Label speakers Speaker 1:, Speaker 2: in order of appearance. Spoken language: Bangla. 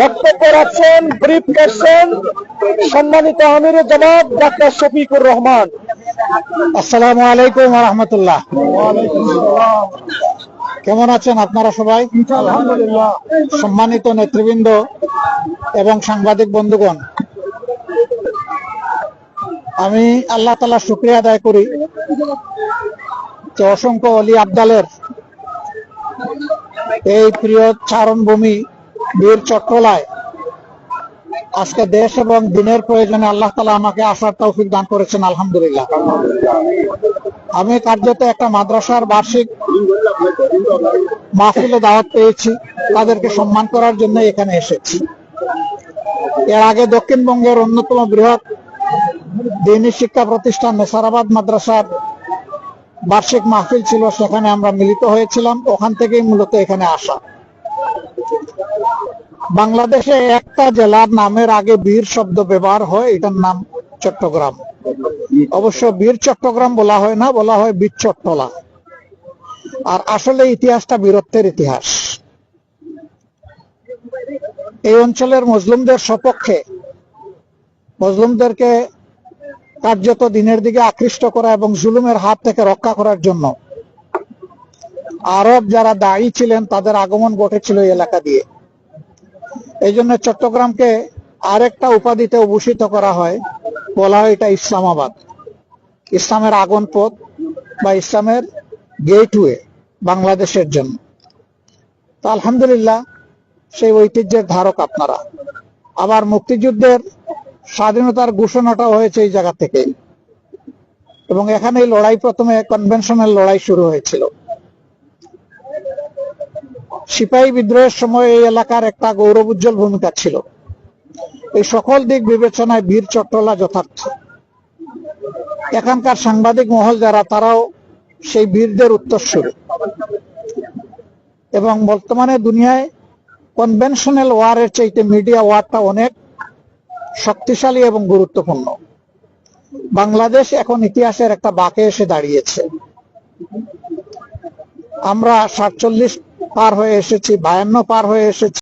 Speaker 1: বক্তব্য রাখছেন, ব্রিফ করছেন সম্মানিত আমির জামাত ডাক্তার শফিকুর রহমান।
Speaker 2: আসসালামু আলাইকুম ওয়া রাহমাতুল্লাহ। কেমন আছেন আপনারা সবাই?
Speaker 1: আলহামদুলিল্লাহ।
Speaker 2: সম্মানিত নেতৃবৃন্দ এবং সাংবাদিক বন্ধুগণ, আমি আল্লাহ তাআলা শুকরিয়া আদায় করি যে অসংখ্য অলি আবদালের এই প্রিয় চারণভূমি বীর চট্টলায় আজকে দেশ এবং দিনের প্রয়োজনে আল্লাহ তাআলা আমাকে আসার তৌফিক দান করেছেন, আলহামদুলিল্লাহ। আমি কার্যত একটা মাদ্রাসার বার্ষিক মাহফিলে দাওয়াত পেয়েছি, তাদেরকে সম্মান করার জন্য এখানে এসেছি। এর আগে দক্ষিণবঙ্গের অন্যতম বৃহৎ দ্বীনী শিক্ষা প্রতিষ্ঠান নেসারাবাদ মাদ্রাসার বার্ষিক মাহফিল ছিল, সেখানে আমরা মিলিত হয়েছিলাম, ওখান থেকেই মূলত এখানে আসা। বাংলাদেশে একটা জেলার নামের আগে বীর শব্দ ব্যবহার হয়, এটার নাম চট্টগ্রাম। অবশ্য বীর চট্টগ্রাম বলা হয় না, বলা হয় বীর চট্টলা। আর আসলে ইতিহাসটা বীরত্বের ইতিহাস। এই অঞ্চলের মুসলিমদের সপক্ষে, মুসলিমদেরকে কার্যত দিনের দিকে আকৃষ্ট করা এবং জুলুমের হাত থেকে রক্ষা করার জন্য আরব যারা দায়ী ছিলেন তাদের আগমন ঘটেছিল এই এলাকা দিয়ে। এই জন্য চট্টগ্রামকে আরেকটা উপাধিতে ভূষিত করা হয়, বলা হয় এটা ইসলামাবাদ, ইসলামের আগন পথ বা ইসলামের গেটওয়ে বাংলাদেশের জন্য। তো আলহামদুলিল্লাহ, সেই ঐতিহ্যের ধারক আপনারা। আবার মুক্তিযুদ্ধের স্বাধীনতার ঘোষণাটা হয়েছে এই জায়গা থেকে, এবং এখানে লড়াই প্রথমে কনভেনশনাল লড়াই শুরু হয়েছিল। সিপাহী বিদ্রোহের সময় এই এলাকার একটা গৌরব উজ্জ্বল ভূমিকা ছিল। এই সকল দিক বিবেচনায় বীর চট্টলা যথার্থ। এখানকার সাংবাদিক মহল যারা, তারাও সেই বীরদের উত্তরসূরি। এবং বর্তমানে দুনিয়ায় কনভেনশনাল ওয়ারের চাইতে মিডিয়া ওয়ারটা অনেক শক্তিশালী এবং গুরুত্বপূর্ণ। বাংলাদেশ এখন ইতিহাসের একটা বাঁকে এসে দাঁড়িয়েছে। আমরা 47 পার হয়ে এসেছি, 52 পার হয়ে এসেছি।